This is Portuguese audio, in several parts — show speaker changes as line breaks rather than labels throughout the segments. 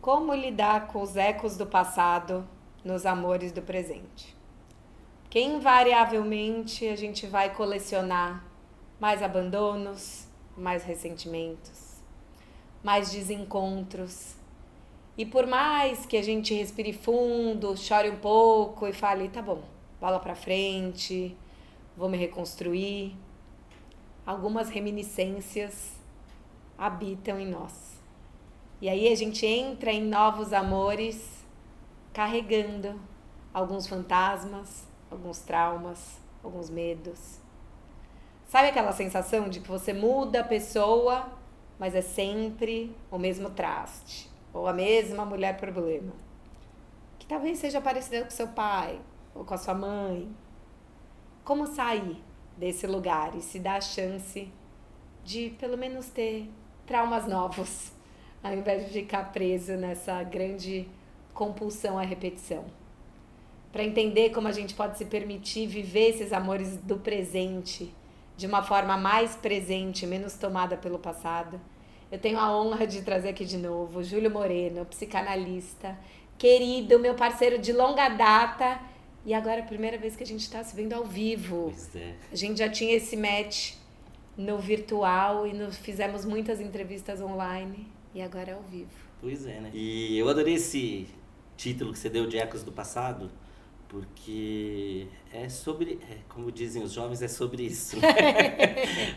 Como lidar com os ecos do passado nos amores do presente? Que invariavelmente a gente vai colecionar mais abandonos, mais ressentimentos, mais desencontros. E por mais que a gente respire fundo, chore um pouco e fale, tá bom, bola pra frente, vou me reconstruir, algumas reminiscências habitam em nós. E aí a gente entra em novos amores carregando alguns fantasmas, alguns traumas, alguns medos. Sabe aquela sensação de que você muda a pessoa, mas é sempre o mesmo traste, ou a mesma mulher problema, que talvez seja parecida com seu pai ou com a sua mãe? Como sair desse lugar e se dar a chance de pelo menos ter traumas novos, ao invés de ficar preso nessa grande compulsão à repetição? Para entender como a gente pode se permitir viver esses amores do presente de uma forma mais presente, menos tomada pelo passado, eu tenho a honra de trazer aqui de novo o Júlio Moreno, psicanalista, querido, meu parceiro de longa data, e agora é a primeira vez que a gente está se vendo ao vivo.
Pois é.
A gente já tinha esse match no virtual e fizemos muitas entrevistas online, e agora é ao vivo.
Pois é, né? E eu adorei esse título que você deu de Ecos do Passado, porque é sobre, como dizem os jovens, é sobre isso.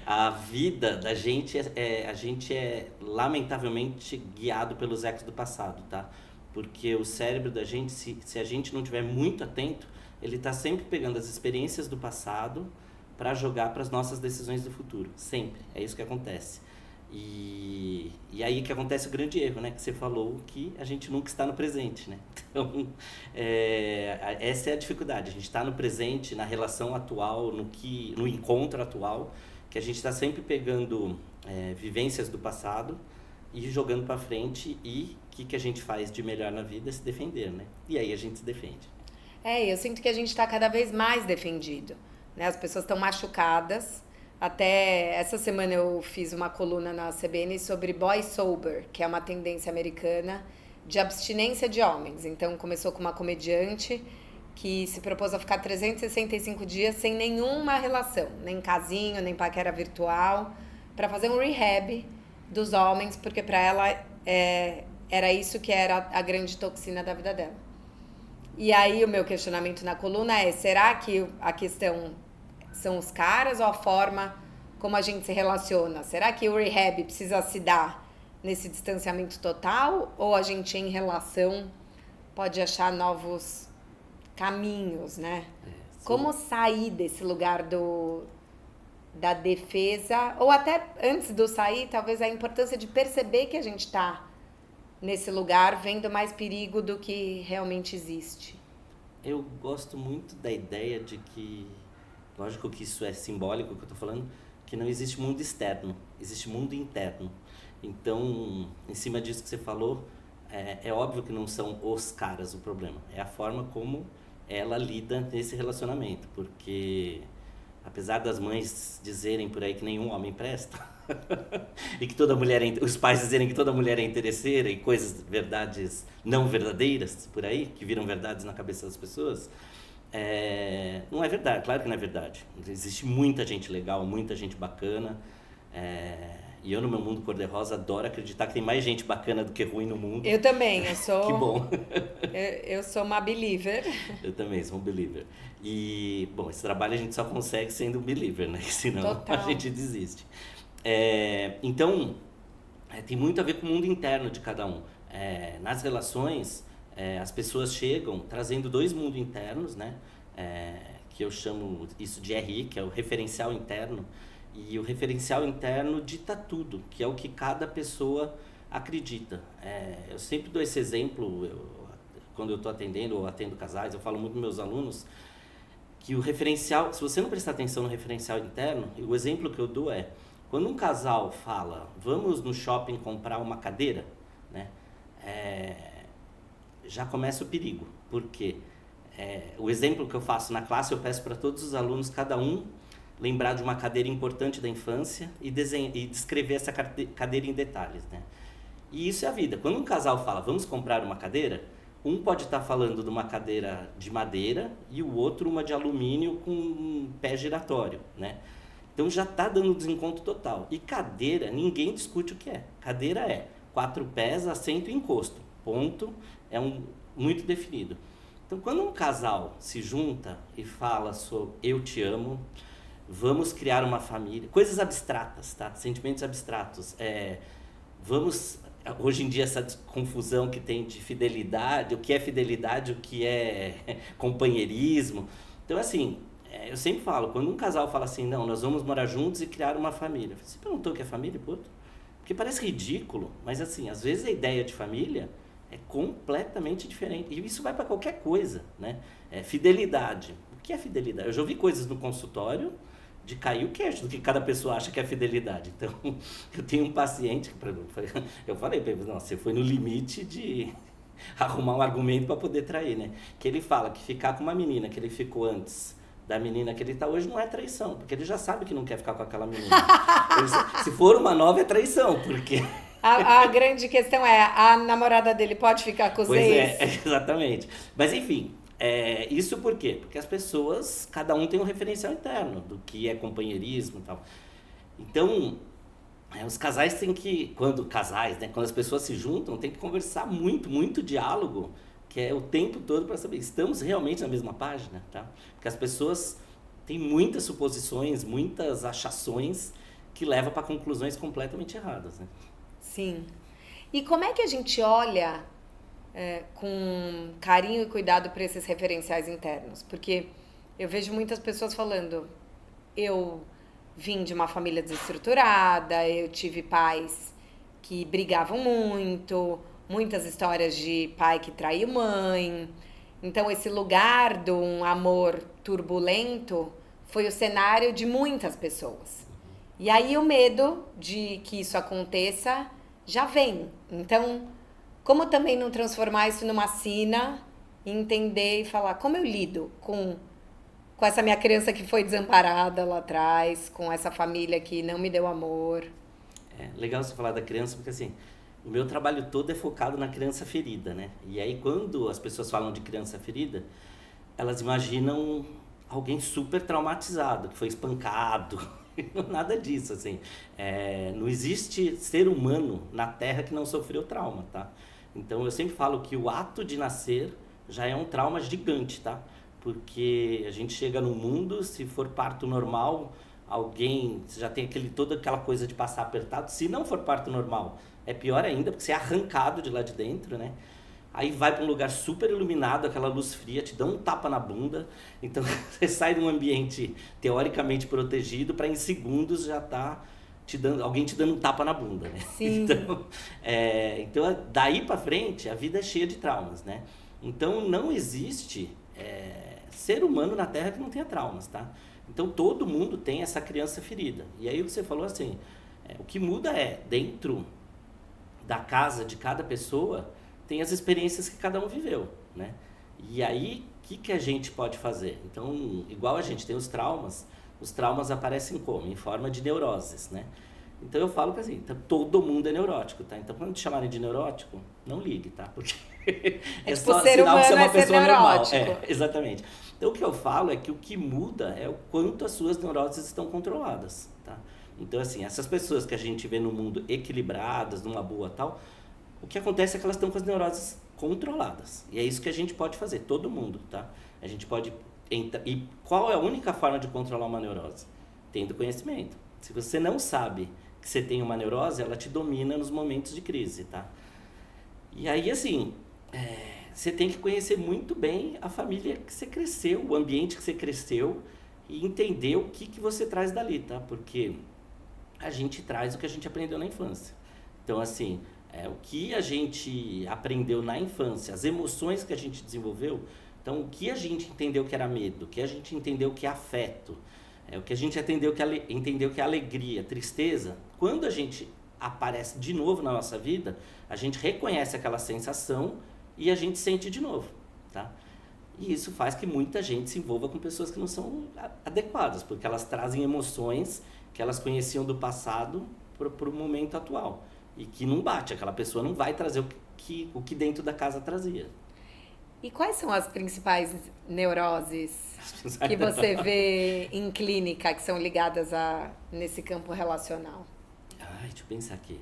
A vida da gente, a gente é lamentavelmente guiado pelos ecos do passado, tá? Porque o cérebro da gente, se a gente não estiver muito atento, ele está sempre pegando as experiências do passado para jogar para as nossas decisões do futuro. Sempre. É isso que acontece. E aí que acontece o grande erro, né? Que você falou que a gente nunca está no presente, né? Então, essa é a dificuldade. A gente está no presente, na relação atual, no encontro atual, que a gente está sempre pegando vivências do passado e jogando para frente. E o que a gente faz de melhor na vida é se defender, né? E aí a gente se defende.
Eu sinto que a gente está cada vez mais defendido, né? As pessoas estão machucadas. Até essa semana eu fiz uma coluna na CBN sobre boy sober, que é uma tendência americana de abstinência de homens. Então começou com uma comediante que se propôs a ficar 365 dias sem nenhuma relação, nem casinho, nem paquera virtual, para fazer um rehab dos homens, porque para ela era isso que era a grande toxina da vida dela. E aí o meu questionamento na coluna é, será que a questão são os caras ou a forma como a gente se relaciona? Será que o rehab precisa se dar nesse distanciamento total? Ou a gente, em relação, pode achar novos caminhos, né? Como sair desse lugar da defesa? Ou até antes do sair, talvez a importância de perceber que a gente está nesse lugar, vendo mais perigo do que realmente existe.
Eu gosto muito da ideia de que, lógico que isso é simbólico que eu estou falando, que não existe mundo externo, existe mundo interno. Então, em cima disso que você falou, é óbvio que não são os caras o problema, é a forma como ela lida nesse relacionamento, porque apesar das mães dizerem por aí que nenhum homem presta, e que toda mulher os pais dizerem que toda mulher é interesseira e verdades não verdadeiras por aí, que viram verdades na cabeça das pessoas, não é verdade, claro que não é verdade. Existe muita gente legal, muita gente bacana, e eu no meu mundo cor-de-rosa adoro acreditar que tem mais gente bacana do que ruim no mundo.
Eu também, eu sou...
Que bom.
Eu sou uma believer.
Eu também sou um believer. E, bom, esse trabalho a gente só consegue sendo um believer, né? Senão
Total.
A gente desiste. Então, tem muito a ver com o mundo interno de cada um. Nas relações, as pessoas chegam trazendo dois mundos internos, né? Que eu chamo isso de RI, que é o referencial interno. E o referencial interno dita tudo, que é o que cada pessoa acredita. Eu sempre dou esse exemplo, quando eu estou atendendo ou atendo casais, eu falo muito com meus alunos, que o referencial, se você não prestar atenção no referencial interno, o exemplo que eu dou é, quando um casal fala, vamos no shopping comprar uma cadeira, né? Já começa o perigo, porque o exemplo que eu faço na classe, eu peço para todos os alunos, cada um, lembrar de uma cadeira importante da infância e descrever essa cadeira em detalhes, né? E isso é a vida. Quando um casal fala, vamos comprar uma cadeira, um pode estar falando de uma cadeira de madeira e o outro uma de alumínio com um pé giratório, né? Então já está dando desencontro total. E cadeira, ninguém discute o que é. Cadeira é 4 pés, assento e encosto. Ponto. Muito definido. Então, quando um casal se junta e fala sobre eu te amo, vamos criar uma família, coisas abstratas, tá? Sentimentos abstratos. Hoje em dia, essa confusão que tem de fidelidade, o que é fidelidade, o que é companheirismo. Então, assim, eu sempre falo, quando um casal fala assim, não, nós vamos morar juntos e criar uma família. Você perguntou o que é família, pô? Porque parece ridículo, mas assim, às vezes a ideia de família é completamente diferente. E isso vai para qualquer coisa, né? Fidelidade. O que é fidelidade? Eu já ouvi coisas no consultório de cair o queixo do que cada pessoa acha que é fidelidade. Então, eu tenho um paciente, eu falei para ele, não, você foi no limite de arrumar um argumento para poder trair, né? Que ele fala que ficar com uma menina que ele ficou antes da menina que ele está hoje não é traição, porque ele já sabe que não quer ficar com aquela menina. Se for uma nova, é traição, porque...
A grande questão é, a namorada dele pode ficar com os ex?
Exatamente. Mas enfim, isso por quê? Porque as pessoas, cada um tem um referencial interno do que é companheirismo e tal. Então, os casais têm que, quando as pessoas se juntam, tem que conversar muito, muito diálogo, que é o tempo todo para saber, estamos realmente na mesma página, tá? Porque as pessoas têm muitas suposições, muitas achações que levam para conclusões completamente erradas, né?
Sim. E como é que a gente olha com carinho e cuidado para esses referenciais internos? Porque eu vejo muitas pessoas falando, eu vim de uma família desestruturada, eu tive pais que brigavam muito, muitas histórias de pai que traiu mãe. Então, esse lugar de um amor turbulento foi o cenário de muitas pessoas. E aí o medo de que isso aconteça já vem. Então, como também não transformar isso numa sina e entender e falar como eu lido com essa minha criança que foi desamparada lá atrás, com essa família que não me deu amor.
Legal você falar da criança, porque assim, o meu trabalho todo é focado na criança ferida, né? E aí quando as pessoas falam de criança ferida, elas imaginam alguém super traumatizado, que foi espancado. Nada disso, assim. Não existe ser humano na Terra que não sofreu trauma, tá? Então eu sempre falo que o ato de nascer já é um trauma gigante, tá? Porque a gente chega no mundo, se for parto normal, alguém já tem toda aquela coisa de passar apertado. Se não for parto normal, é pior ainda, porque você é arrancado de lá de dentro, né? Aí vai para um lugar super iluminado, aquela luz fria, te dá um tapa na bunda. Então, você sai de um ambiente teoricamente protegido para em segundos já tá alguém te dando um tapa na bunda, né?
Sim.
Então, daí para frente, a vida é cheia de traumas, né? Então, não existe ser humano na Terra que não tenha traumas, tá? Então, todo mundo tem essa criança ferida. E aí, o que você falou assim, o que muda dentro da casa de cada pessoa, tem as experiências que cada um viveu, né? E aí, o que a gente pode fazer? Então, igual a gente tem os traumas aparecem como? Em forma de neuroses, né? Então, eu falo que assim, todo mundo é neurótico, tá? Então, quando te chamarem de neurótico, não ligue, tá? Porque
é só sinal que você é uma pessoa normal.
Exatamente. Então, o que eu falo é que o que muda é o quanto as suas neuroses estão controladas, tá? Então, assim, essas pessoas que a gente vê no mundo equilibradas, numa boa tal, o que acontece é que elas estão com as neuroses controladas. E é isso que a gente pode fazer, todo mundo, tá? A gente pode E qual é a única forma de controlar uma neurose? Tendo conhecimento. Se você não sabe que você tem uma neurose, ela te domina nos momentos de crise, tá? E aí, assim, você tem que conhecer muito bem a família que você cresceu, o ambiente que você cresceu e entender o que você traz dali, tá? Porque a gente traz o que a gente aprendeu na infância. Então, assim, o que a gente aprendeu na infância, as emoções que a gente desenvolveu, então, o que a gente entendeu que era medo, o que a gente entendeu que é afeto, o que a gente entendeu que é alegria, tristeza, quando a gente aparece de novo na nossa vida, a gente reconhece aquela sensação e a gente sente de novo, tá? E isso faz que muita gente se envolva com pessoas que não são adequadas, porque elas trazem emoções que elas conheciam do passado para o momento atual. e que não bate. Aquela pessoa não vai trazer o que dentro da casa trazia.
E quais são as principais neuroses que você vê em clínica que são ligadas nesse campo relacional?
Deixa eu pensar aqui.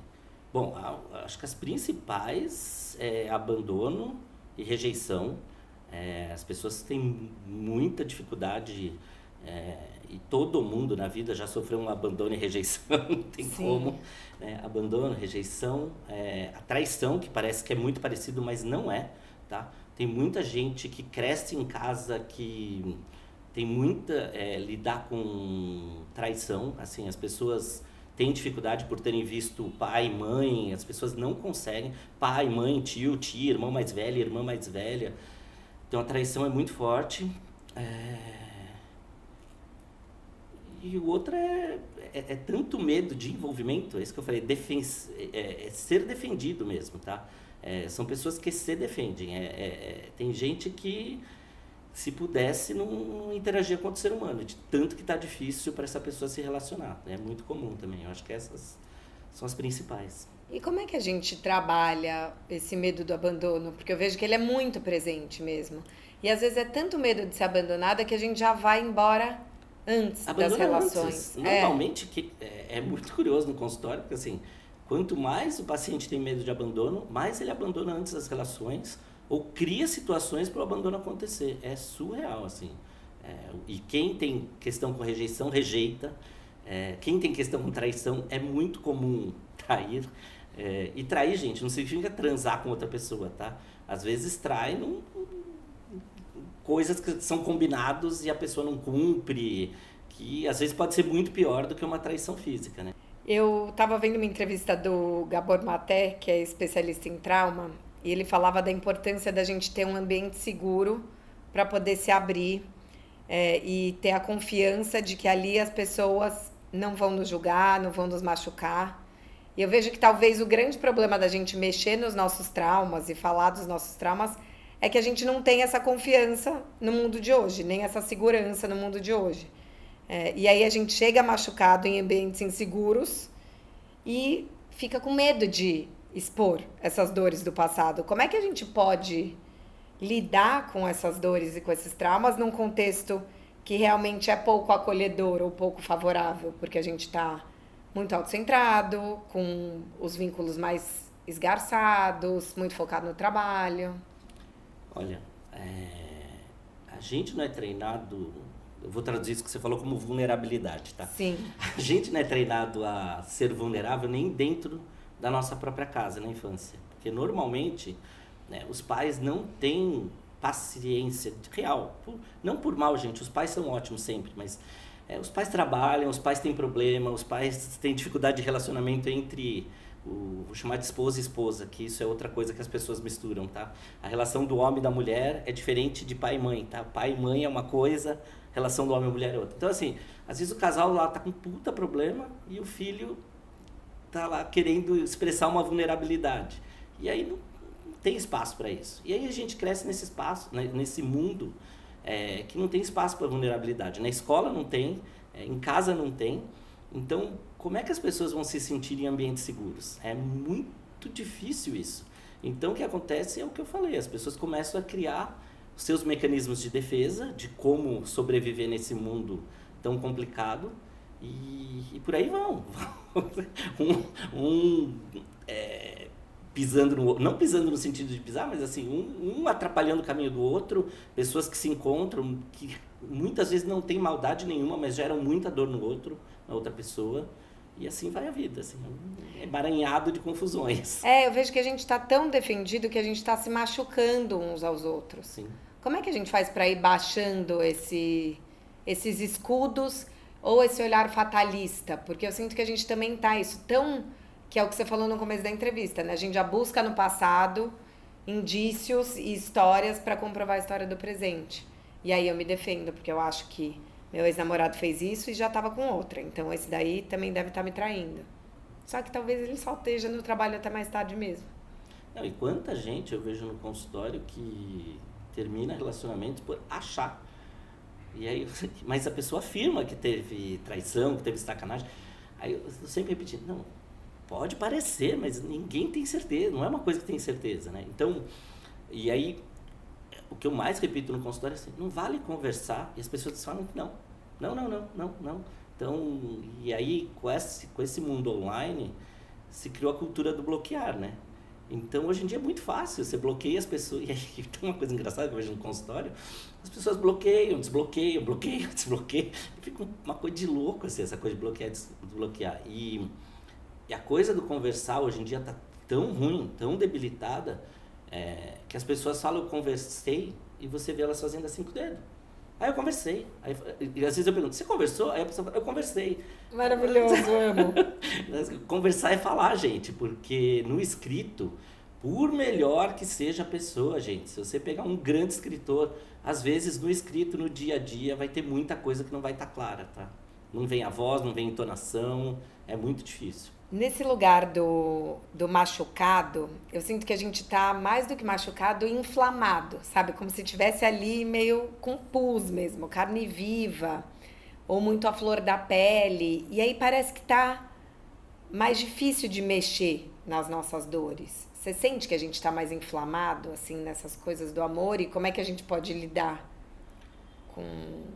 Bom, acho que as principais é abandono e rejeição. As pessoas têm muita dificuldade, e todo mundo na vida já sofreu um abandono e rejeição, não tem
Sim.
como. Abandono, rejeição, a traição, que parece que é muito parecido, mas não é, tá? Tem muita gente que cresce em casa que tem muita lidar com traição, assim, as pessoas têm dificuldade por terem visto pai, mãe, as pessoas não conseguem, pai, mãe, tio, tia, irmão mais velho, irmã mais velha. Então a traição é muito forte. E o outro é tanto medo de envolvimento, é isso que eu falei, ser defendido mesmo, tá? São pessoas que se defendem. Tem gente que, se pudesse, não interagia com outro ser humano, de tanto que está difícil para essa pessoa se relacionar. É muito comum também, eu acho que essas são as principais.
E como é que a gente trabalha esse medo do abandono? Porque eu vejo que ele é muito presente mesmo. E às vezes é tanto medo de ser abandonada que a gente já vai embora antes das relações.
Normalmente, é muito curioso no consultório, porque assim, quanto mais o paciente tem medo de abandono, mais ele abandona antes das relações ou cria situações para o abandono acontecer. É surreal, assim. E quem tem questão com rejeição, rejeita. Quem tem questão com traição, é muito comum trair. E trair, gente, não significa transar com outra pessoa, tá? Às vezes trai coisas que são combinados e a pessoa não cumpre, que às vezes pode ser muito pior do que uma traição física, né?
Eu estava vendo uma entrevista do Gabor Maté, que é especialista em trauma, e ele falava da importância da gente ter um ambiente seguro para poder se abrir e ter a confiança de que ali as pessoas não vão nos julgar, não vão nos machucar. E eu vejo que talvez o grande problema da gente mexer nos nossos traumas e falar dos nossos traumas é que a gente não tem essa confiança no mundo de hoje, nem essa segurança no mundo de hoje. E aí a gente chega machucado em ambientes inseguros e fica com medo de expor essas dores do passado. Como é que a gente pode lidar com essas dores e com esses traumas num contexto que realmente é pouco acolhedor ou pouco favorável? Porque a gente está muito autocentrado, com os vínculos mais esgarçados, muito focado no trabalho.
Olha, a gente não é treinado, eu vou traduzir isso que você falou como vulnerabilidade, tá?
Sim.
A gente não é treinado a ser vulnerável nem dentro da nossa própria casa, na infância. Porque normalmente, né, os pais não têm paciência real. Não por mal, gente, os pais são ótimos sempre, mas os pais trabalham, os pais têm problema, os pais têm dificuldade de relacionamento entre, vou chamar de esposa e esposa, que isso é outra coisa que as pessoas misturam, tá? A relação do homem e da mulher é diferente de pai e mãe, tá? Pai e mãe é uma coisa, relação do homem e mulher é outra. Então, assim, às vezes o casal lá tá com puta problema e o filho tá lá querendo expressar uma vulnerabilidade. E aí não tem espaço para isso. E aí a gente cresce nesse espaço, né, nesse mundo que não tem espaço para vulnerabilidade. Na escola não tem, em casa não tem. Então, como é que as pessoas vão se sentir em ambientes seguros? É muito difícil isso. Então, o que acontece é o que eu falei. As pessoas começam a criar os seus mecanismos de defesa, de como sobreviver nesse mundo tão complicado. E por aí vão. Pisando no outro, não pisando no sentido de pisar, mas assim, um atrapalhando o caminho do outro, pessoas que se encontram, que muitas vezes não tem maldade nenhuma, mas geram muita dor no outro, na outra pessoa, e assim vai a vida, assim, é emaranhado de confusões.
Eu vejo que a gente está tão defendido que a gente está se machucando uns aos outros.
Sim.
Como é que a gente faz para ir baixando esses escudos ou esse olhar fatalista? Porque eu sinto que a gente também tá isso tão... que é o que você falou no começo da entrevista, né? A gente já busca no passado indícios e histórias para comprovar a história do presente. E aí eu me defendo, porque eu acho que meu ex-namorado fez isso e já estava com outra. Então esse daí também deve estar me traindo. Só que talvez ele só esteja no trabalho até mais tarde mesmo.
Não, e quanta gente eu vejo no consultório que termina relacionamentos por achar. E aí, mas a pessoa afirma que teve traição, que teve sacanagem. Aí eu sempre repetindo, não, pode parecer, mas ninguém tem certeza, não é uma coisa que tem certeza, né? Então, e aí, o que eu mais repito no consultório é assim, não vale conversar, e as pessoas falam que não. Não. Então, e aí, com esse mundo online, se criou a cultura do bloquear, né? Então, hoje em dia é muito fácil, você bloqueia as pessoas, e aí tem uma coisa engraçada que eu vejo no consultório, as pessoas bloqueiam, desbloqueiam, bloqueiam, desbloqueiam, e fica uma coisa de louco, assim, essa coisa de bloquear, desbloquear. E a coisa do conversar hoje em dia tá tão ruim, tão debilitada, que as pessoas falam, eu conversei, e você vê elas fazendo assim com o dedo. Aí eu conversei. Aí, e às vezes eu pergunto, você conversou? Aí a pessoa fala, eu conversei.
Maravilhoso, amo.
Conversar é falar, gente, porque no escrito, por melhor que seja a pessoa, gente, se você pegar um grande escritor, às vezes no escrito, no dia a dia, vai ter muita coisa que não vai estar clara, tá? Não vem a voz, não vem a entonação, é muito difícil.
Nesse lugar do machucado, eu sinto que a gente tá mais do que machucado, inflamado, sabe? Como se tivesse ali meio com pus mesmo, carne viva, ou muito à flor da pele. E aí parece que tá mais difícil de mexer nas nossas dores. Você sente que a gente tá mais inflamado, assim, nessas coisas do amor? E como é que a gente pode lidar com...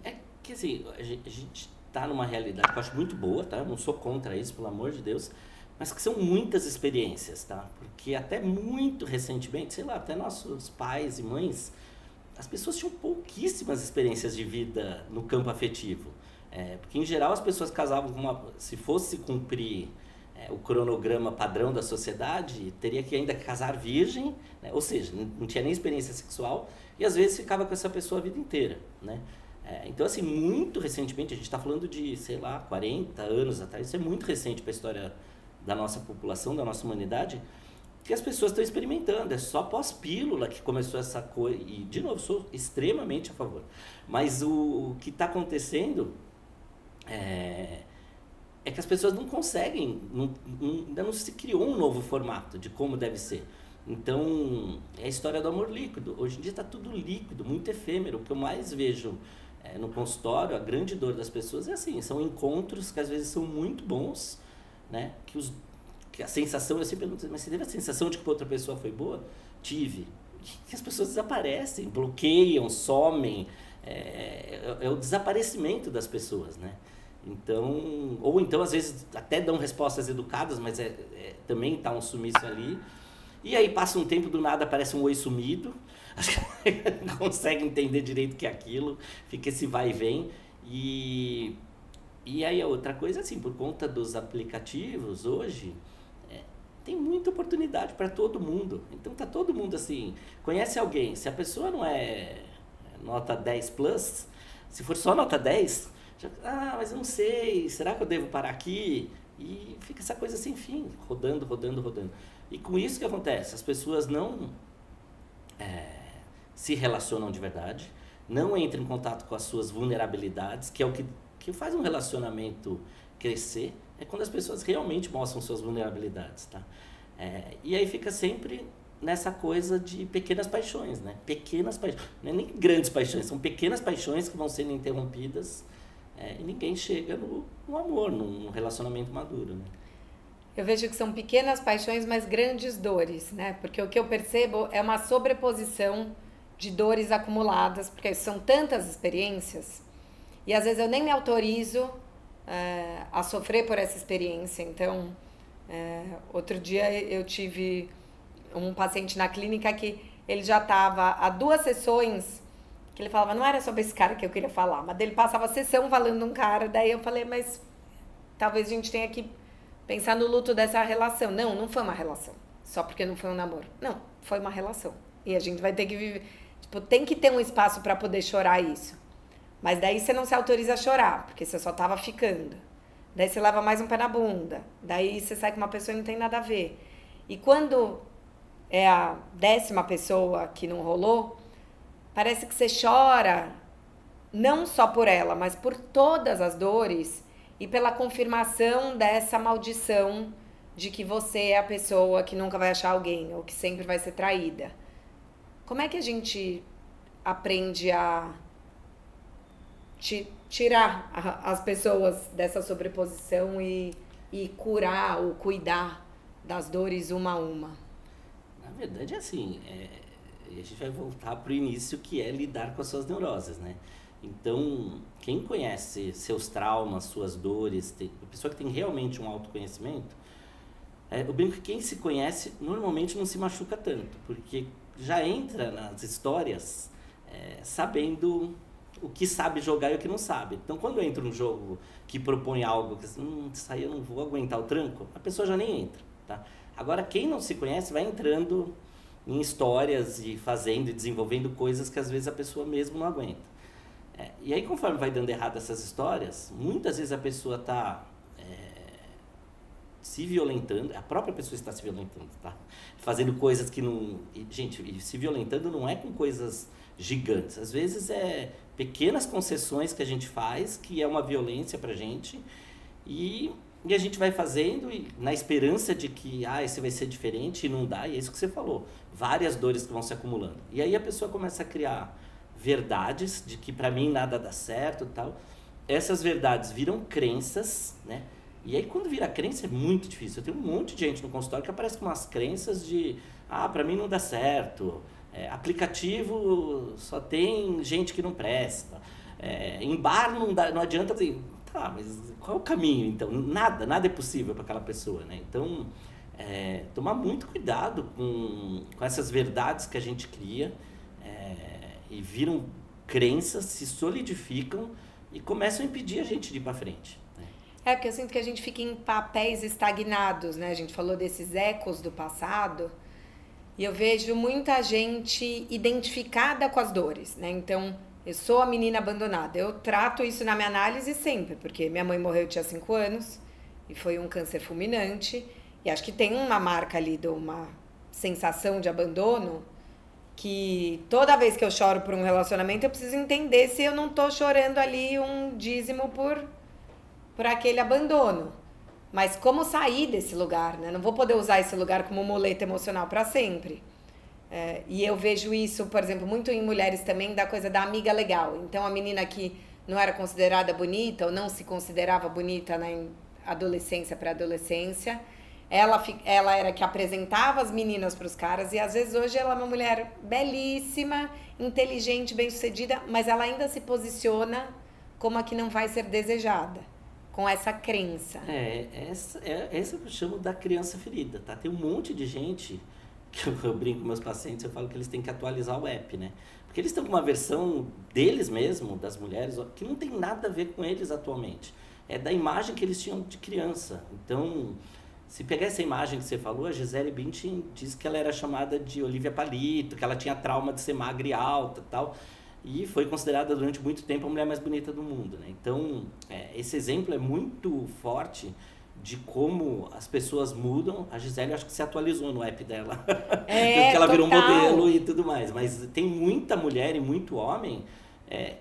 É que assim, a gente tá numa realidade que eu acho muito boa, tá? Eu não sou contra isso, pelo amor de Deus, mas que são muitas experiências, tá? Porque até muito recentemente, sei lá, até nossos pais e mães, as pessoas tinham pouquíssimas experiências de vida no campo afetivo. Porque em geral as pessoas casavam se fosse cumprir o cronograma padrão da sociedade, teria que ainda casar virgem, né? Ou seja, não tinha nem experiência sexual e às vezes ficava com essa pessoa a vida inteira, né? Então, assim, muito recentemente, a gente está falando de, sei lá, 40 anos atrás, isso é muito recente para a história da nossa população, da nossa humanidade, que as pessoas estão experimentando. É só pós-pílula que começou essa coisa. E, de novo, sou extremamente a favor. Mas o que está acontecendo é que as pessoas não conseguem, ainda não se criou um novo formato de como deve ser. Então, é a história do amor líquido. Hoje em dia está tudo líquido, muito efêmero. O que eu mais vejo no consultório, a grande dor das pessoas é assim, são encontros que às vezes são muito bons, né? Que a sensação, eu sempre pergunto, mas você teve a sensação de que outra pessoa foi boa? Tive. Que as pessoas desaparecem, bloqueiam, somem, é o desaparecimento das pessoas, né? Então, ou então às vezes até dão respostas educadas, mas também está um sumiço ali. E aí passa um tempo, do nada aparece um oi sumido, acho que não consegue entender direito o que é aquilo, fica esse vai e vem. E aí a outra coisa, assim, por conta dos aplicativos hoje, tem muita oportunidade para todo mundo. Então tá todo mundo assim, conhece alguém, se a pessoa não é nota 10 plus, se for só nota 10, mas eu não sei, será que eu devo parar aqui? E fica essa coisa sem fim, rodando. E com isso que acontece, as pessoas não se relacionam de verdade, não entram em contato com as suas vulnerabilidades, que é o que faz um relacionamento crescer, é quando as pessoas realmente mostram suas vulnerabilidades, tá? E aí fica sempre nessa coisa de pequenas paixões, né? Pequenas paixões, não é nem grandes paixões, são pequenas paixões que vão sendo interrompidas e ninguém chega no amor, num relacionamento maduro, né?
Eu vejo que são pequenas paixões, mas grandes dores, né? Porque o que eu percebo é uma sobreposição de dores acumuladas, porque são tantas experiências, e às vezes eu nem me autorizo a sofrer por essa experiência. Então, outro dia eu tive um paciente na clínica que ele já estava há 2 sessões, que ele falava, não era sobre esse cara que eu queria falar, mas ele passava a sessão falando de um cara, daí eu falei, mas talvez a gente tenha que pensar no luto dessa relação. Não foi uma relação, só porque não foi um namoro. Não, foi uma relação. E a gente vai ter que viver, tem que ter um espaço para poder chorar isso. Mas daí você não se autoriza a chorar, porque você só tava ficando. Daí você leva mais um pé na bunda. Daí você sai com uma pessoa e não tem nada a ver. E quando é a 10ª pessoa que não rolou, parece que você chora, não só por ela, mas por todas as dores e pela confirmação dessa maldição de que você é a pessoa que nunca vai achar alguém ou que sempre vai ser traída. Como é que a gente aprende a tirar as pessoas dessa sobreposição e e curar ou cuidar das dores uma a uma?
Na verdade, é assim, a gente vai voltar para o início, que é lidar com as suas neuroses, né? Então, quem conhece seus traumas, suas dores, a pessoa que tem realmente um autoconhecimento, eu brinco que quem se conhece normalmente não se machuca tanto, porque já entra nas histórias sabendo o que sabe jogar e o que não sabe. Então, quando entra um jogo que propõe algo que isso aí eu não vou aguentar o tranco, a pessoa já nem entra, tá? Agora, quem não se conhece vai entrando em histórias e fazendo e desenvolvendo coisas que às vezes a pessoa mesmo não aguenta. E aí, conforme vai dando errado essas histórias, muitas vezes a pessoa está se violentando, a própria pessoa está se violentando, tá? Fazendo coisas que não... Gente, se violentando não é com coisas gigantes. Às vezes é pequenas concessões que a gente faz, que é uma violência pra gente, e a gente vai fazendo na esperança de que esse vai ser diferente, e não dá, e é isso que você falou. Várias dores que vão se acumulando. E aí a pessoa começa a criar verdades de que pra mim nada dá certo e tal. Essas verdades viram crenças, né? E aí quando vira crença é muito difícil. Eu tenho um monte de gente no consultório que aparece com umas crenças de pra mim não dá certo, aplicativo só tem gente que não presta, em bar não adianta dizer, mas qual é o caminho então? Nada é possível para aquela pessoa, né? Então, tomar muito cuidado com essas verdades que a gente cria, e viram crenças, se solidificam e começam a impedir a gente de ir para frente.
Porque eu sinto que a gente fica em papéis estagnados, né? A gente falou desses ecos do passado e eu vejo muita gente identificada com as dores, né? Então, eu sou a menina abandonada. Eu trato isso na minha análise sempre, porque minha mãe morreu, eu tinha 5 anos e foi um câncer fulminante. E acho que tem uma marca ali de uma sensação de abandono que toda vez que eu choro por um relacionamento, eu preciso entender se eu não tô chorando ali um dízimo por aquele abandono. Mas como sair desse lugar, né? Não vou poder usar esse lugar como muleta emocional para sempre. E eu vejo isso, por exemplo, muito em mulheres também, da coisa da amiga legal. Então, a menina que não era considerada bonita ou não se considerava bonita na adolescência, pré-adolescência, ela era que apresentava as meninas para os caras e às vezes hoje ela é uma mulher belíssima, inteligente, bem-sucedida, mas ela ainda se posiciona como a que não vai ser desejada. Com essa crença.
Essa que eu chamo da criança ferida, tá? Tem um monte de gente, que eu brinco com meus pacientes, eu falo que eles têm que atualizar o app, né? Porque eles estão com uma versão deles mesmo, das mulheres, que não tem nada a ver com eles atualmente. É da imagem que eles tinham de criança. Então, se pegar essa imagem que você falou, a Gisele Bündchen diz que ela era chamada de Olivia Palito, que ela tinha trauma de ser magra e alta e tal. E foi considerada durante muito tempo a mulher mais bonita do mundo, né? Então, esse exemplo é muito forte de como as pessoas mudam. A Gisele, acho que se atualizou no app dela, porque ela virou modelo e tudo mais. Mas tem muita mulher e muito homem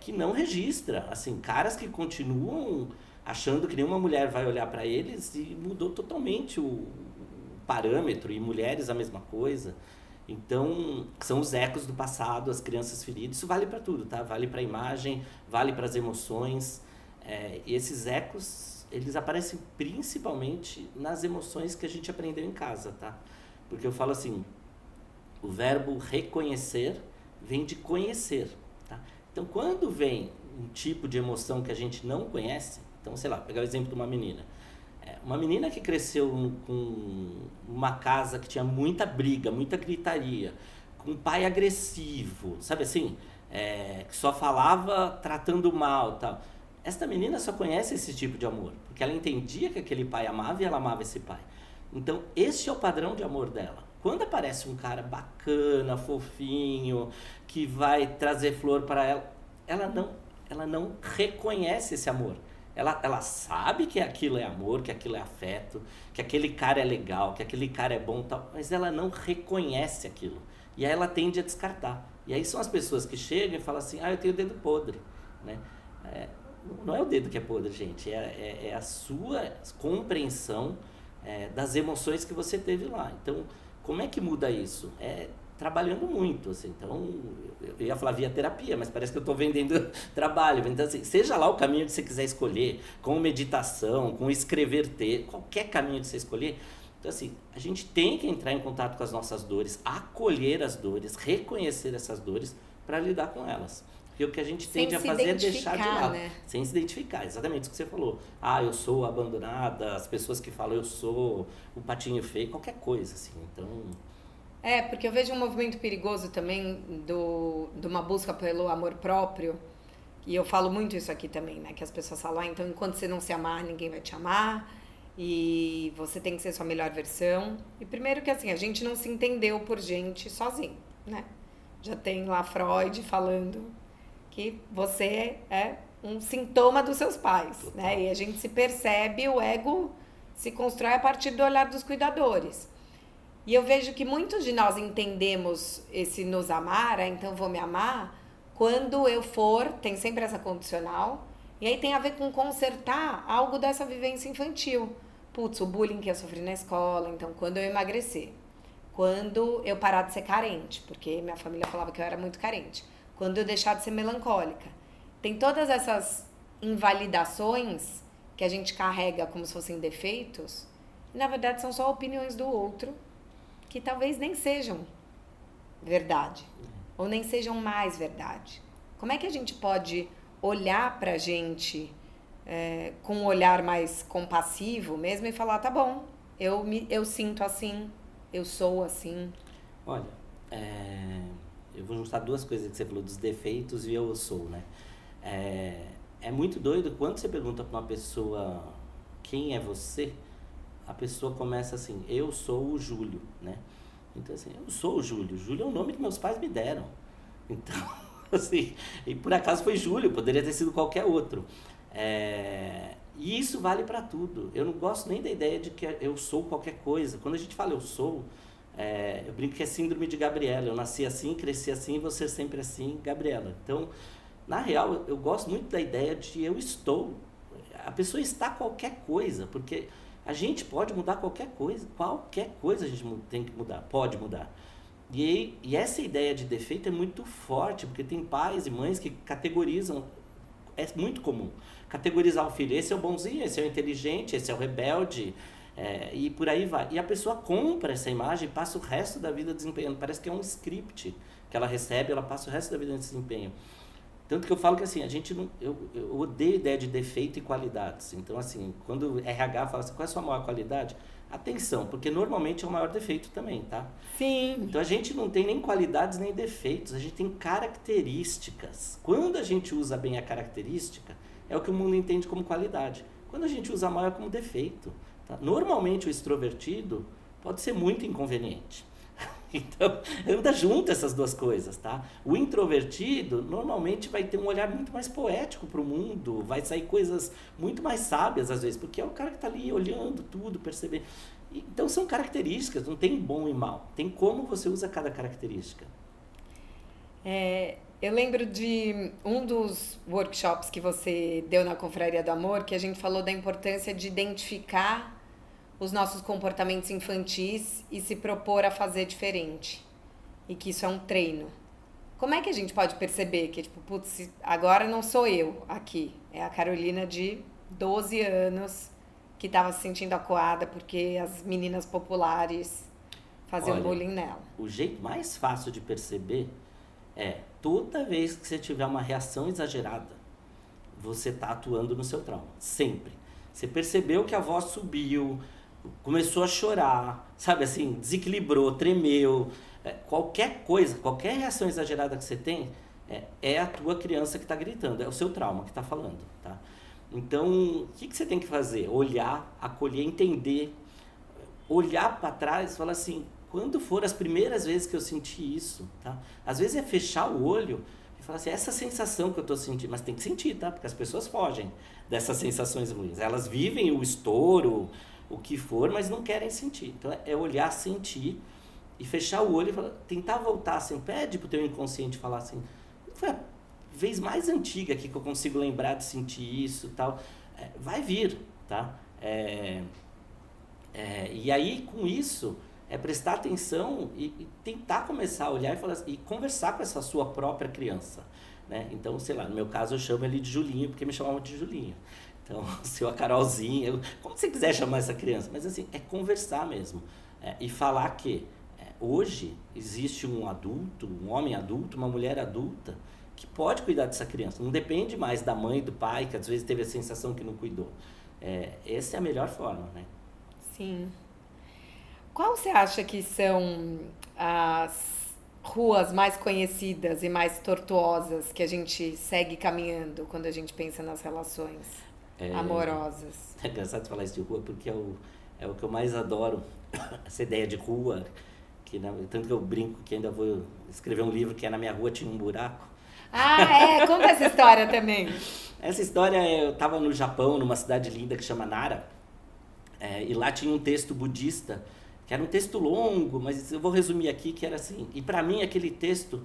que não registra. Assim, caras que continuam achando que nenhuma mulher vai olhar para eles e mudou totalmente o parâmetro. E mulheres a mesma coisa. Então, são os ecos do passado, as crianças feridas. Isso vale para tudo, tá? Vale para a imagem, vale para as emoções. E esses ecos, eles aparecem principalmente nas emoções que a gente aprendeu em casa, tá? Porque eu falo assim, o verbo reconhecer vem de conhecer, tá? Então, quando vem um tipo de emoção que a gente não conhece, então, sei lá, pegar o exemplo de uma menina. Uma menina que cresceu com uma casa que tinha muita briga, muita gritaria, com um pai agressivo, sabe assim? Que só falava tratando mal, tal. Esta menina só conhece esse tipo de amor, porque ela entendia que aquele pai amava e ela amava esse pai. Então, esse é o padrão de amor dela. Quando aparece um cara bacana, fofinho, que vai trazer flor para ela, ela não reconhece esse amor. Ela sabe que aquilo é amor, que aquilo é afeto, que aquele cara é legal, que aquele cara é bom e tal, mas ela não reconhece aquilo. E aí ela tende a descartar. E aí são as pessoas que chegam e falam assim, eu tenho o dedo podre, né? Não é o dedo que é podre, gente, é a sua compreensão das emoções que você teve lá. Então, como é que muda isso? trabalhando muito, assim. Então, eu ia falar via terapia, mas parece que eu estou vendendo trabalho. Então, assim, seja lá o caminho que você quiser escolher, com meditação, com escrever texto, qualquer caminho que você escolher. Então, assim, a gente tem que entrar em contato com as nossas dores, acolher as dores, reconhecer essas dores para lidar com elas. Porque o que a gente tende a fazer é deixar de lado. Né? Sem se identificar, exatamente isso que você falou. Ah, eu sou abandonada, as pessoas que falam eu sou o patinho feio, qualquer coisa, assim. Então...
porque eu vejo um movimento perigoso também de uma busca pelo amor próprio, e eu falo muito isso aqui também, né? Que as pessoas falam, então enquanto você não se amar, ninguém vai te amar, e você tem que ser sua melhor versão. E primeiro que assim, a gente não se entendeu por gente sozinho, né? Já tem lá Freud falando que você é um sintoma dos seus pais, né? E a gente se percebe, o ego se constrói a partir do olhar dos cuidadores. E eu vejo que muitos de nós entendemos esse nos amar, então vou me amar, quando eu for, tem sempre essa condicional, e aí tem a ver com consertar algo dessa vivência infantil. Putz, o bullying que eu sofri na escola, então quando eu emagrecer, quando eu parar de ser carente, porque minha família falava que eu era muito carente, quando eu deixar de ser melancólica. Tem todas essas invalidações que a gente carrega como se fossem defeitos, e na verdade são só opiniões do outro, que talvez nem sejam verdade, ou nem sejam mais verdade. Como é que a gente pode olhar pra gente com um olhar mais compassivo mesmo e falar, tá bom, eu sinto assim, eu sou assim?
Olha, eu vou juntar duas coisas que você falou, dos defeitos e eu sou, né? É muito doido quando você pergunta pra uma pessoa quem é você, a pessoa começa assim, eu sou o Júlio, né? Então, assim, eu sou o Júlio. Júlio é o nome que meus pais me deram. Então, assim, e por acaso foi Júlio, poderia ter sido qualquer outro. E isso vale para tudo. Eu não gosto nem da ideia de que eu sou qualquer coisa. Quando a gente fala eu sou, eu brinco que é síndrome de Gabriela. Eu nasci assim, cresci assim, vou ser sempre assim, Gabriela. Então, na real, eu gosto muito da ideia de eu estou. A pessoa está qualquer coisa, porque a gente pode mudar qualquer coisa a gente tem que mudar, pode mudar. E essa ideia de defeito é muito forte, porque tem pais e mães que categorizam, é muito comum, categorizar o filho, esse é o bonzinho, esse é o inteligente, esse é o rebelde, e por aí vai. E a pessoa compra essa imagem e passa o resto da vida desempenhando, parece que é um script que ela recebe, ela passa o resto da vida nesse desempenho. Tanto que eu falo que assim, a gente não, eu odeio a ideia de defeito e qualidades. Então assim, quando o RH fala assim, qual é a sua maior qualidade? Atenção, porque normalmente é o maior defeito também, tá?
Sim.
Então a gente não tem nem qualidades nem defeitos, a gente tem características. Quando a gente usa bem a característica, é o que o mundo entende como qualidade. Quando a gente usa mal é como defeito. Tá? Normalmente o extrovertido pode ser muito inconveniente. Então, anda junto essas duas coisas, tá? O introvertido, normalmente, vai ter um olhar muito mais poético para o mundo, vai sair coisas muito mais sábias, às vezes, porque é o cara que está ali olhando tudo, percebendo. Então, são características, não tem bom e mal. Tem como você usa cada característica.
Eu lembro de um dos workshops que você deu na Confraria do Amor, que a gente falou da importância de identificar os nossos comportamentos infantis e se propor a fazer diferente. E que isso é um treino. Como é que a gente pode perceber que, tipo, putz, agora não sou eu aqui. É a Carolina de 12 anos que estava se sentindo acuada porque as meninas populares faziam bullying nela.
O jeito mais fácil de perceber é, toda vez que você tiver uma reação exagerada, você está atuando no seu trauma. Sempre. Você percebeu que a voz subiu, começou a chorar, sabe assim, desequilibrou, tremeu, qualquer coisa, qualquer reação exagerada que você tem, é a tua criança que está gritando, é o seu trauma que está falando, tá? Então, o que você tem que fazer? Olhar, acolher, entender, olhar para trás e falar assim, quando for as primeiras vezes que eu senti isso, tá? Às vezes é fechar o olho e falar assim, essa sensação que eu estou sentindo, mas tem que sentir, tá? Porque as pessoas fogem dessas sensações ruins, elas vivem o estouro, o que for, mas não querem sentir. Então é olhar, sentir e fechar o olho e falar, tentar voltar assim, pede pro teu inconsciente falar assim, foi a vez mais antiga aqui que eu consigo lembrar de sentir isso e tal, vai vir, tá? E aí com isso é prestar atenção e tentar começar a olhar e conversar com essa sua própria criança, né? Então, sei lá, no meu caso eu chamo ele de Julinho, porque me chamavam de Julinho. Então, se a Carolzinha, como você quiser chamar essa criança, mas assim, é conversar mesmo. E falar que hoje existe um adulto, um homem adulto, uma mulher adulta, que pode cuidar dessa criança. Não depende mais da mãe, do pai, que às vezes teve a sensação que não cuidou. Essa é a melhor forma, né?
Sim. Qual você acha que são as ruas mais conhecidas e mais tortuosas que a gente segue caminhando quando a gente pensa nas relações amorosas?
É engraçado falar isso de rua, porque é o que eu mais adoro, essa ideia de rua, tanto que eu brinco que ainda vou escrever um livro que Na Minha Rua Tinha um Buraco.
Conta essa história também.
Essa história, eu estava no Japão, numa cidade linda que chama Nara, e lá tinha um texto budista, que era um texto longo, mas eu vou resumir aqui, que era assim, e para mim aquele texto,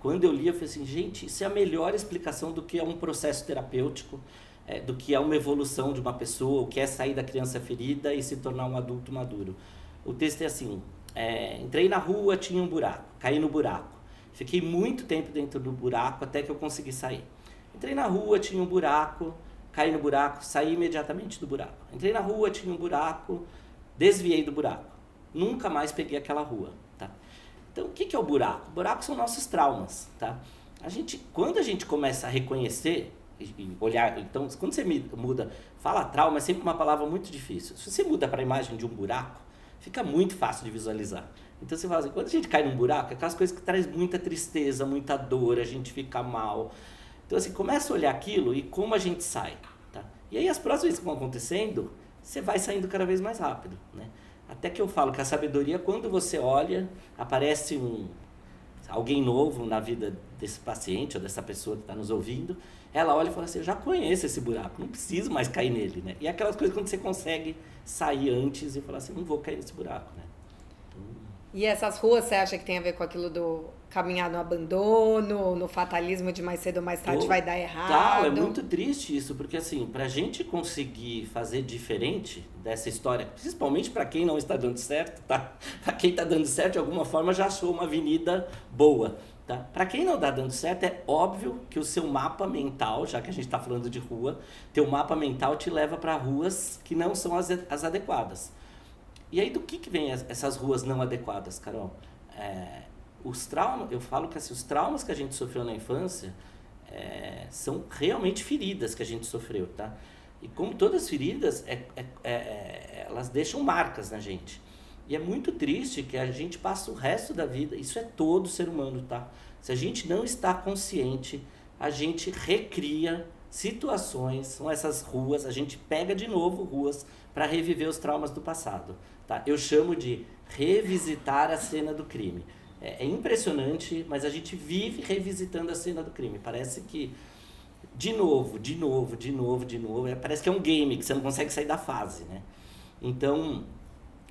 quando eu li, eu falei assim, gente, isso é a melhor explicação do que é um processo terapêutico, do que é uma evolução de uma pessoa, o que é sair da criança ferida e se tornar um adulto maduro. O texto é assim, entrei na rua, tinha um buraco, caí no buraco, fiquei muito tempo dentro do buraco até que eu consegui sair. Entrei na rua, tinha um buraco, caí no buraco, saí imediatamente do buraco. Entrei na rua, tinha um buraco, desviei do buraco. Nunca mais peguei aquela rua, tá? Então, o que é o buraco? O buraco são nossos traumas, tá? Quando a gente começa a reconhecer e olhar, então, quando você muda, fala trauma, é sempre uma palavra muito difícil. Se você muda para a imagem de um buraco, fica muito fácil de visualizar. Então, você fala assim, quando a gente cai num buraco, é aquelas coisas que traz muita tristeza, muita dor, a gente fica mal. Então, assim, começa a olhar aquilo e como a gente sai, tá? E aí, as próximas vezes que vão acontecendo, você vai saindo cada vez mais rápido, né? Até que eu falo que a sabedoria, quando você olha, aparece alguém novo na vida desse paciente ou dessa pessoa que está nos ouvindo, ela olha e fala assim, eu já conheço esse buraco, não preciso mais cair nele, né? E é aquelas coisas quando você consegue sair antes e falar assim, não vou cair nesse buraco, né?
E essas ruas, você acha que tem a ver com aquilo do caminhar no abandono, no fatalismo de mais cedo ou mais tarde vai dar errado?
É muito triste isso, porque assim, pra gente conseguir fazer diferente dessa história, principalmente para quem não está dando certo, tá? Pra quem tá dando certo, de alguma forma já achou uma avenida boa, tá? Pra quem não tá dando certo, é óbvio que o seu mapa mental, já que a gente tá falando de rua, teu mapa mental te leva para ruas que não são as adequadas. E aí do que vem essas ruas não adequadas, Carol? Os traumas, eu falo que assim, os traumas que a gente sofreu na infância são realmente feridas que a gente sofreu, tá? E como todas as feridas, elas deixam marcas na gente. E é muito triste que a gente passa o resto da vida, isso é todo ser humano, tá? Se a gente não está consciente, a gente recria situações, são essas ruas, a gente pega de novo ruas para reviver os traumas do passado, tá? Eu chamo de revisitar a cena do crime. É impressionante, mas a gente vive revisitando a cena do crime. Parece que de novo, parece que é um game que você não consegue sair da fase, né? Então,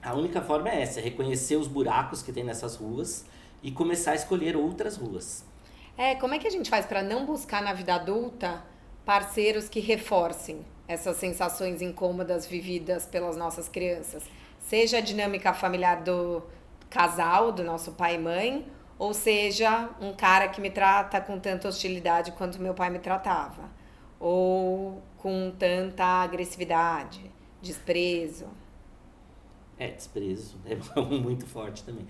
a única forma é essa, é reconhecer os buracos que tem nessas ruas e começar a escolher outras ruas.
Como é que a gente faz para não buscar na vida adulta parceiros que reforcem essas sensações incômodas vividas pelas nossas crianças? Seja a dinâmica familiar do casal, do nosso pai e mãe, ou seja, um cara que me trata com tanta hostilidade quanto meu pai me tratava, ou com tanta agressividade, desprezo.
Desprezo é muito forte também.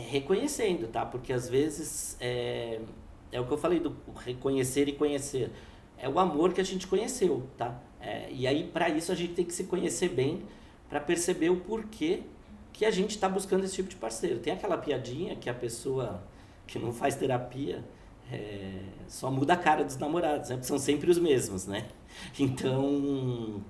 Reconhecendo, tá? Porque às vezes é o que eu falei do reconhecer e conhecer. É o amor que a gente conheceu, tá? E aí, para isso, a gente tem que se conhecer bem para perceber o porquê que a gente está buscando esse tipo de parceiro. Tem aquela piadinha que a pessoa que não faz terapia só muda a cara dos namorados, né? Porque são sempre os mesmos, né? Então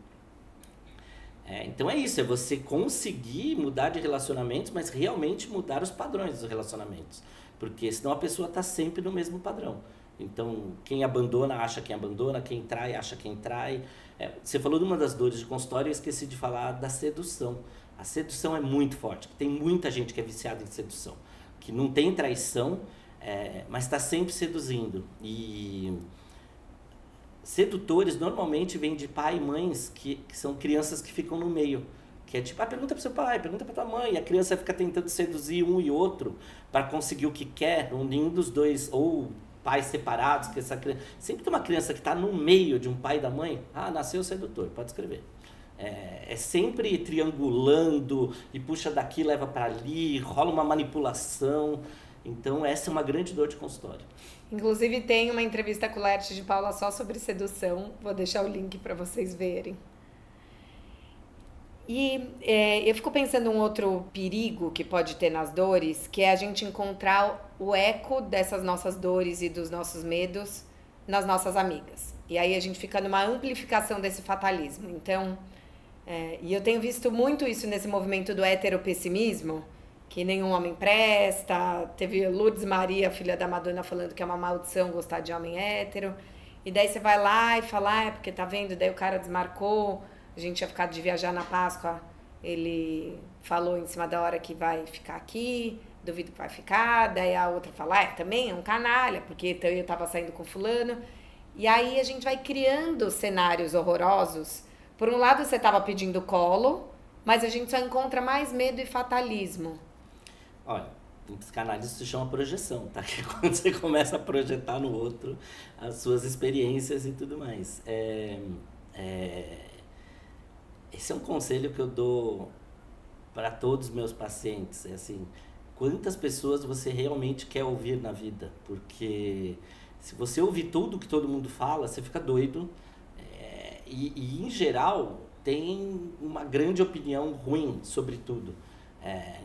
é isso, é você conseguir mudar de relacionamentos, mas realmente mudar os padrões dos relacionamentos. Porque senão a pessoa está sempre no mesmo padrão. Então, quem abandona, acha quem abandona, quem trai, acha quem trai. Você falou de uma das dores de consultório e eu esqueci de falar da sedução. A sedução é muito forte. Tem muita gente que é viciada em sedução, que não tem traição, mas está sempre seduzindo. E sedutores normalmente vêm de pai e mães que são crianças que ficam no meio, Que é tipo, pergunta pro seu pai, pergunta pra tua mãe. E a criança fica tentando seduzir um e outro para conseguir o que quer. Nenhum dos dois, ou pais separados, que essa criança... Sempre tem uma criança que está no meio de um pai e da mãe. Nasceu sedutor, pode escrever. É sempre triangulando e puxa daqui, leva para ali, rola uma manipulação. Então essa é uma grande dor de consultório.
Inclusive tem uma entrevista com o Laerte de Paula só sobre sedução. Vou deixar o link para vocês verem. E eu fico pensando um outro perigo que pode ter nas dores, que é a gente encontrar o eco dessas nossas dores e dos nossos medos nas nossas amigas. E aí a gente fica numa amplificação desse fatalismo. Então, e eu tenho visto muito isso nesse movimento do heteropessimismo, que nenhum homem presta. Teve Lourdes Maria, filha da Madonna, falando que é uma maldição gostar de homem hétero. E daí você vai lá e fala, porque tá vendo, daí o cara desmarcou. A gente tinha ficado de viajar na Páscoa, ele falou em cima da hora que vai ficar aqui, duvido que vai ficar, daí a outra fala, também é um canalha, porque eu tava saindo com fulano. E aí a gente vai criando cenários horrorosos. Por um lado você tava pedindo colo, mas a gente só encontra mais medo e fatalismo.
Olha, em psicanálise isso se chama projeção, tá? Que é quando você começa a projetar no outro as suas experiências e tudo mais. Esse é um conselho que eu dou para todos os meus pacientes. É assim, quantas pessoas você realmente quer ouvir na vida? Porque se você ouvir tudo que todo mundo fala, você fica doido. E em geral, tem uma grande opinião ruim sobre tudo.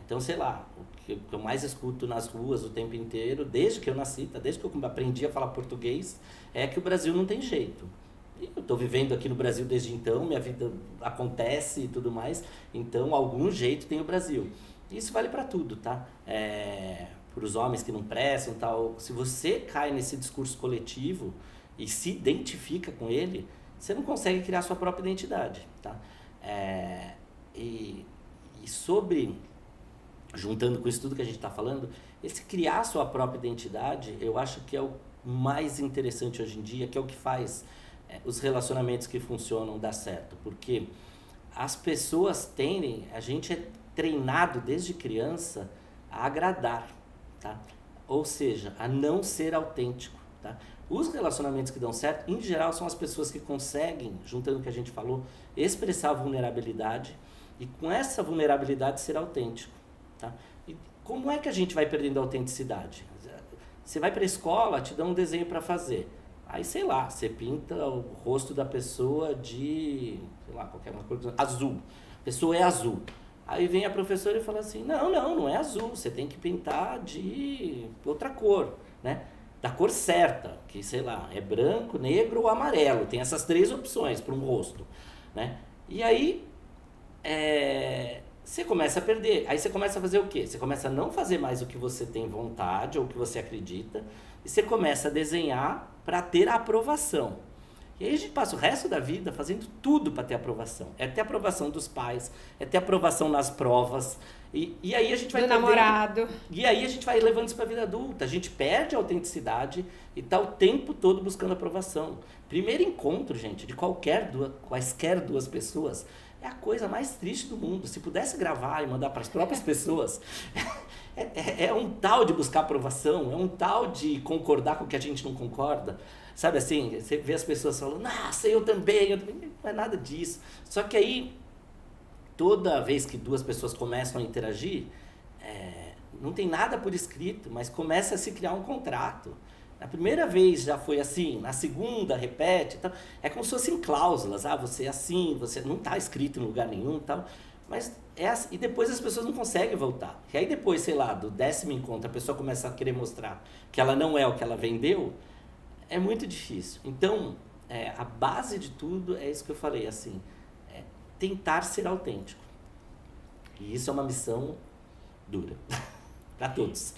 Então, sei lá, o que eu mais escuto nas ruas o tempo inteiro, desde que eu nasci, desde que eu aprendi a falar português, é que o Brasil não tem jeito. Eu estou vivendo aqui no Brasil desde então, minha vida acontece e tudo mais, então algum jeito tem o Brasil. Isso vale para tudo, tá? Para os homens que não prestam e tal. Se você cai nesse discurso coletivo e se identifica com ele, você não consegue criar sua própria identidade, tá? E sobre, juntando com isso tudo que a gente está falando, esse criar sua própria identidade, eu acho que é o mais interessante hoje em dia, que é o que faz os relacionamentos que funcionam dar certo, porque as pessoas a gente é treinado desde criança a agradar, tá? Ou seja, a não ser autêntico, tá? Os relacionamentos que dão certo, em geral, são as pessoas que conseguem, juntando o que a gente falou, expressar a vulnerabilidade e com essa vulnerabilidade ser autêntico, tá? E como é que a gente vai perdendo a autenticidade? Você vai para a escola, te dão um desenho para fazer. Aí, sei lá, você pinta o rosto da pessoa de, sei lá, qualquer uma coisa, azul. A pessoa é azul. Aí vem a professora e fala assim, não é azul, você tem que pintar de outra cor, né? Da cor certa, que, sei lá, é branco, negro ou amarelo. Tem essas 3 opções para um rosto, né? E aí, você começa a perder. Aí você começa a fazer o quê? Você começa a não fazer mais o que você tem vontade ou o que você acredita. E você começa a desenhar para ter a aprovação. E aí a gente passa o resto da vida fazendo tudo para ter aprovação. É ter aprovação dos pais, é ter aprovação nas provas. E aí a gente vai
perdendo... namorado.
E aí a gente vai levando isso para a vida adulta. A gente perde a autenticidade e está o tempo todo buscando aprovação. Primeiro encontro, gente, de quaisquer duas pessoas, é a coisa mais triste do mundo. Se pudesse gravar e mandar para as próprias pessoas... É um tal de buscar aprovação, é um tal de concordar com o que a gente não concorda. Sabe assim, você vê as pessoas falando, nossa, eu também. Não é nada disso. Só que aí, toda vez que 2 pessoas começam a interagir, não tem nada por escrito, mas começa a se criar um contrato. Na primeira vez já foi assim, na segunda repete. Então, é como se fossem cláusulas. Você é assim, você não está escrito em lugar nenhum e tal. Mas assim, e depois as pessoas não conseguem voltar. E aí depois, sei lá, do 10º encontro, a pessoa começa a querer mostrar que ela não é o que ela vendeu, é muito difícil. Então, a base de tudo é isso que eu falei, assim, tentar ser autêntico. E isso é uma missão dura, para todos.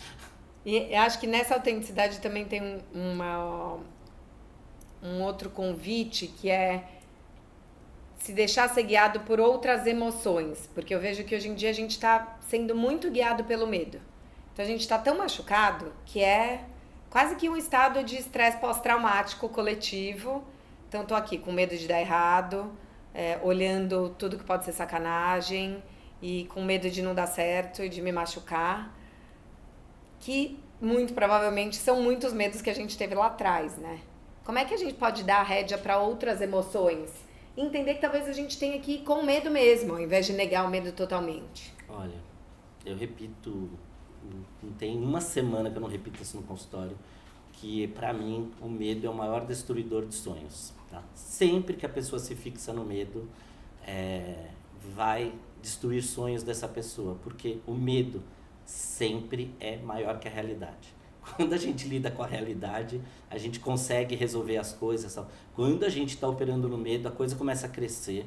E eu acho que nessa autenticidade também tem um outro convite, que é se deixar ser guiado por outras emoções, porque eu vejo que hoje em dia a gente está sendo muito guiado pelo medo. Então a gente está tão machucado que é quase que um estado de estresse pós-traumático coletivo. Então tô aqui com medo de dar errado, olhando tudo que pode ser sacanagem e com medo de não dar certo e de me machucar, que muito provavelmente são muitos medos que a gente teve lá atrás, né? Como é que a gente pode dar a rédea para outras emoções? E entender que talvez a gente tenha que ir com medo mesmo, ao invés de negar o medo totalmente.
Olha, eu repito, não tem uma semana que eu não repito isso no consultório, que pra mim o medo é o maior destruidor de sonhos. Tá? Sempre que a pessoa se fixa no medo, vai destruir sonhos dessa pessoa, porque o medo sempre é maior que a realidade. Quando a gente lida com a realidade, a gente consegue resolver as coisas. Quando a gente está operando no medo, a coisa começa a crescer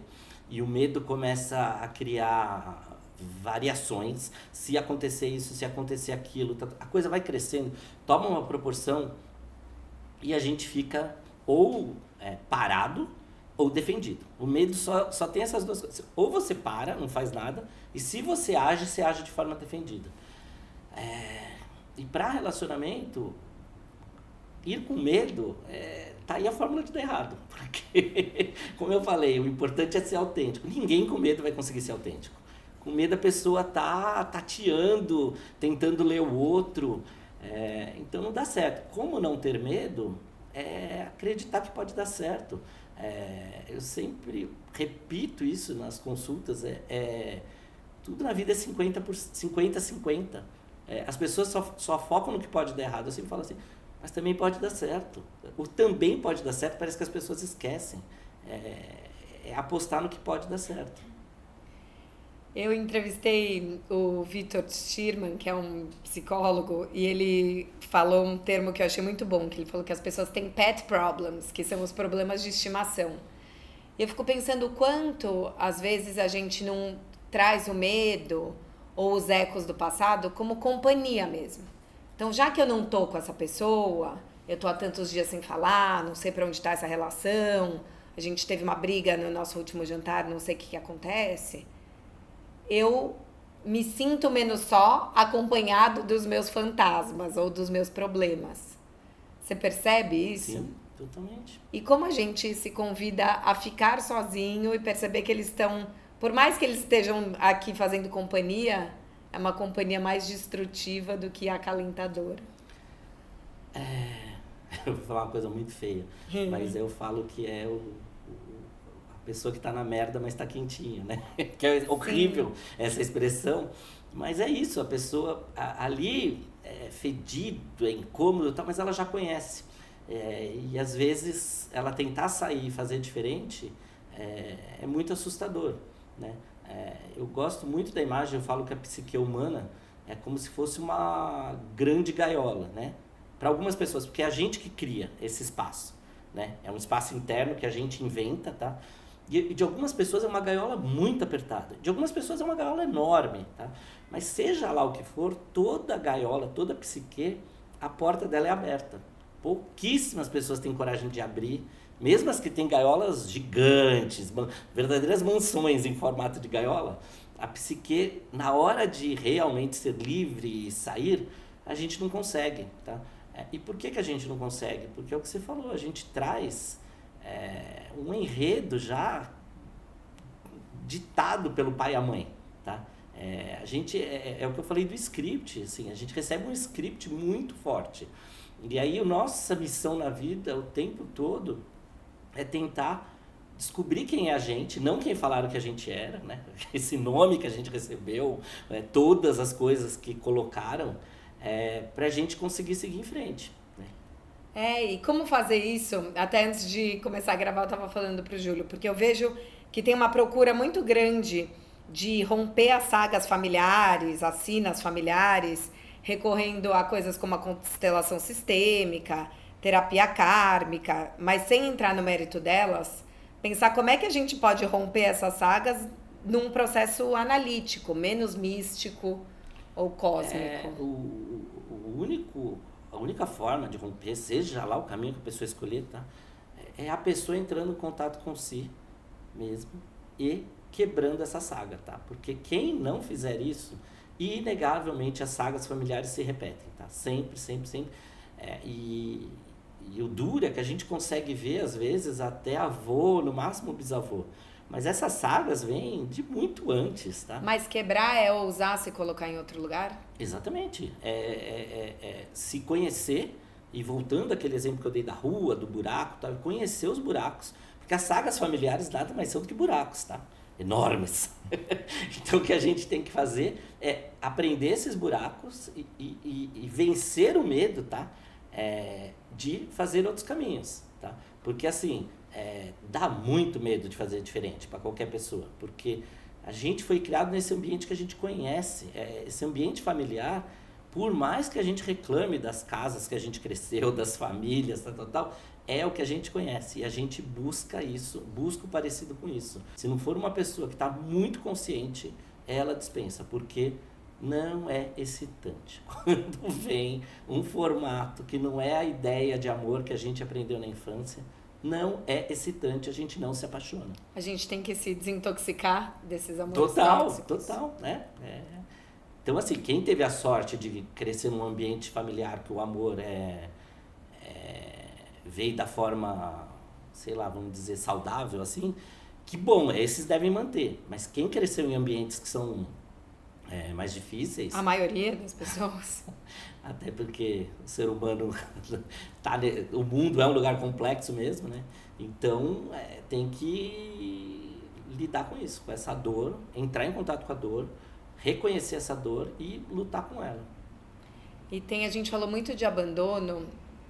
e o medo começa a criar variações. Se acontecer isso, se acontecer aquilo, a coisa vai crescendo, toma uma proporção e a gente fica ou parado ou defendido. O medo só tem essas duas coisas. Ou você para, não faz nada, e se você age de forma defendida. E para relacionamento, ir com medo, tá aí a fórmula de dar errado. Porque, como eu falei, o importante é ser autêntico. Ninguém com medo vai conseguir ser autêntico. Com medo a pessoa tá tateando, tentando ler o outro. Então não dá certo. Como não ter medo? Acreditar que pode dar certo. Eu sempre repito isso nas consultas. Tudo na vida é 50-50. As pessoas só focam no que pode dar errado. Eu sempre falo assim, mas também pode dar certo. O também pode dar certo, parece que as pessoas esquecem. É apostar no que pode dar certo.
Eu entrevistei o Victor Schirman, que é um psicólogo, e ele falou um termo que eu achei muito bom, que ele falou que as pessoas têm pet problems, que são os problemas de estimação. E eu fico pensando o quanto, às vezes, a gente não traz o medo ou os ecos do passado como companhia mesmo. Então, já que eu não tô com essa pessoa, eu tô há tantos dias sem falar, não sei para onde está essa relação, a gente teve uma briga no nosso último jantar, não sei o que acontece, eu me sinto menos só acompanhado dos meus fantasmas ou dos meus problemas. Você percebe isso?
Sim, totalmente.
E como a gente se convida a ficar sozinho e perceber que eles estão, por mais que eles estejam aqui fazendo companhia, é uma companhia mais destrutiva do que acalentadora.
Eu vou falar uma coisa muito feia, mas eu falo que é a pessoa que está na merda, mas está quentinha, né? Que é horrível. Sim. Essa expressão, mas é isso, a pessoa ali é fedido, é incômodo, mas ela já conhece. E às vezes ela tentar sair e fazer diferente é muito assustador, né? Eu gosto muito da imagem, eu falo que a psique humana é como se fosse uma grande gaiola, né? Para algumas pessoas, porque é a gente que cria esse espaço, né? É um espaço interno que a gente inventa, tá? E de algumas pessoas é uma gaiola muito apertada, de algumas pessoas é uma gaiola enorme, tá? Mas seja lá o que for, toda gaiola, toda psique, a porta dela é aberta. Pouquíssimas pessoas têm coragem de abrir, mesmo as que têm gaiolas gigantes, verdadeiras mansões em formato de gaiola. A psique, na hora de realmente ser livre e sair, a gente não consegue, tá? E por que a gente não consegue? Porque é o que você falou, a gente traz um enredo já ditado pelo pai e a mãe, tá? A gente, é o que eu falei do script, assim, a gente recebe um script muito forte. E aí a nossa missão na vida, o tempo todo, é tentar descobrir quem é a gente, não quem falaram que a gente era, né? Esse nome que a gente recebeu, todas as coisas que colocaram, pra gente conseguir seguir em frente, né?
E como fazer isso? Até antes de começar a gravar, eu estava falando pro Júlio, porque eu vejo que tem uma procura muito grande de romper as sagas familiares, as sinas familiares, recorrendo a coisas como a constelação sistêmica, terapia kármica, mas sem entrar no mérito delas, pensar como é que a gente pode romper essas sagas num processo analítico, menos místico ou cósmico.
A única forma de romper, seja lá o caminho que a pessoa escolher, tá? É a pessoa entrando em contato com si mesmo e quebrando essa saga, tá? Porque quem não fizer isso, inegavelmente as sagas familiares se repetem, tá? Sempre, sempre, sempre. E o duro é que a gente consegue ver, às vezes, até avô, no máximo bisavô. Mas essas sagas vêm de muito antes, tá?
Mas quebrar é ousar se colocar em outro lugar?
Exatamente. É se conhecer, e voltando àquele exemplo que eu dei da rua, do buraco, tá? Conhecer os buracos, porque as sagas familiares nada mais são do que buracos, tá? Enormes. Então o que a gente tem que fazer é aprender esses buracos e vencer o medo, tá? De fazer outros caminhos, tá? Porque assim, dá muito medo de fazer diferente para qualquer pessoa, porque a gente foi criado nesse ambiente que a gente conhece, esse ambiente familiar. Por mais que a gente reclame das casas que a gente cresceu, das famílias, tal, é o que a gente conhece. E a gente busca isso, busca o parecido com isso. Se não for uma pessoa que está muito consciente, ela dispensa, porque não é excitante. Quando vem um formato que não é a ideia de amor que a gente aprendeu na infância, não é excitante, a gente não se apaixona.
A gente tem que se desintoxicar desses amores
tóxicos.
tóxicos.
Total, né? Então, assim, quem teve a sorte de crescer num ambiente familiar que o amor veio da forma, sei lá, vamos dizer, saudável, assim, que bom, esses devem manter. Mas quem cresceu em ambientes que são mais difíceis...
A maioria das pessoas.
Até porque o ser humano, o mundo é um lugar complexo mesmo, né? Então, tem que lidar com isso, com essa dor, entrar em contato com a dor, reconhecer essa dor e lutar com ela.
E a gente falou muito de abandono,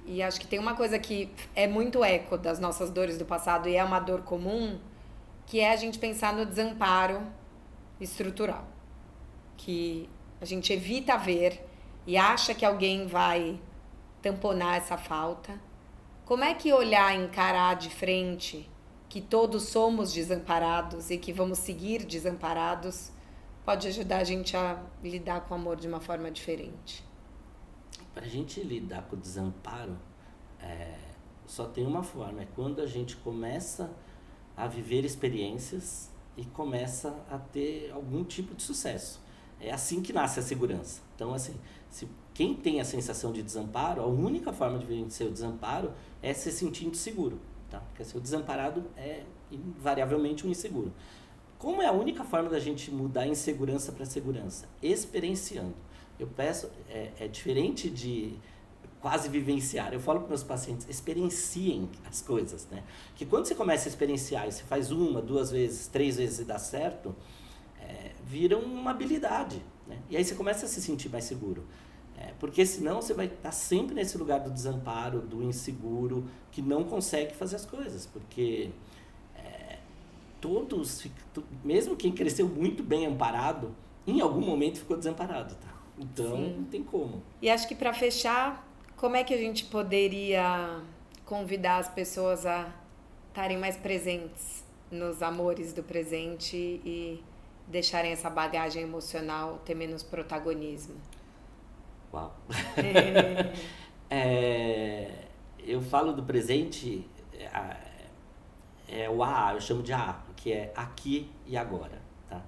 e acho que tem uma coisa que é muito eco das nossas dores do passado e é uma dor comum, que é a gente pensar no desamparo estrutural, que a gente evita ver e acha que alguém vai tamponar essa falta. Como é que olhar e encarar de frente que todos somos desamparados e que vamos seguir desamparados pode ajudar a gente a lidar com o amor de uma forma diferente?
Para a gente lidar com o desamparo, só tem uma forma, é quando a gente começa a viver experiências e começa a ter algum tipo de sucesso. É assim que nasce a segurança. Então, assim, quem tem a sensação de desamparo, a única forma de vencer o desamparo é se sentindo seguro, tá? Porque assim, o desamparado é invariavelmente um inseguro. Como é a única forma da gente mudar a insegurança para segurança? Experienciando. Eu peço, é diferente de quase vivenciar. Eu falo para meus pacientes, experienciem as coisas, né? Que quando você começa a experienciar e você faz 1, 2 vezes, 3 vezes e dá certo, vira uma habilidade, né? E aí você começa a se sentir mais seguro. Porque senão você vai estar sempre nesse lugar do desamparo, do inseguro, que não consegue fazer as coisas. Porque todos, mesmo quem cresceu muito bem amparado, em algum momento ficou desamparado, tá? Então, sim, não tem como.
E acho que para fechar, como é que a gente poderia convidar as pessoas a estarem mais presentes nos amores do presente e deixarem essa bagagem emocional ter menos protagonismo?
Uau! Eu falo do presente, o AA, eu chamo de AA, que é aqui e agora, tá?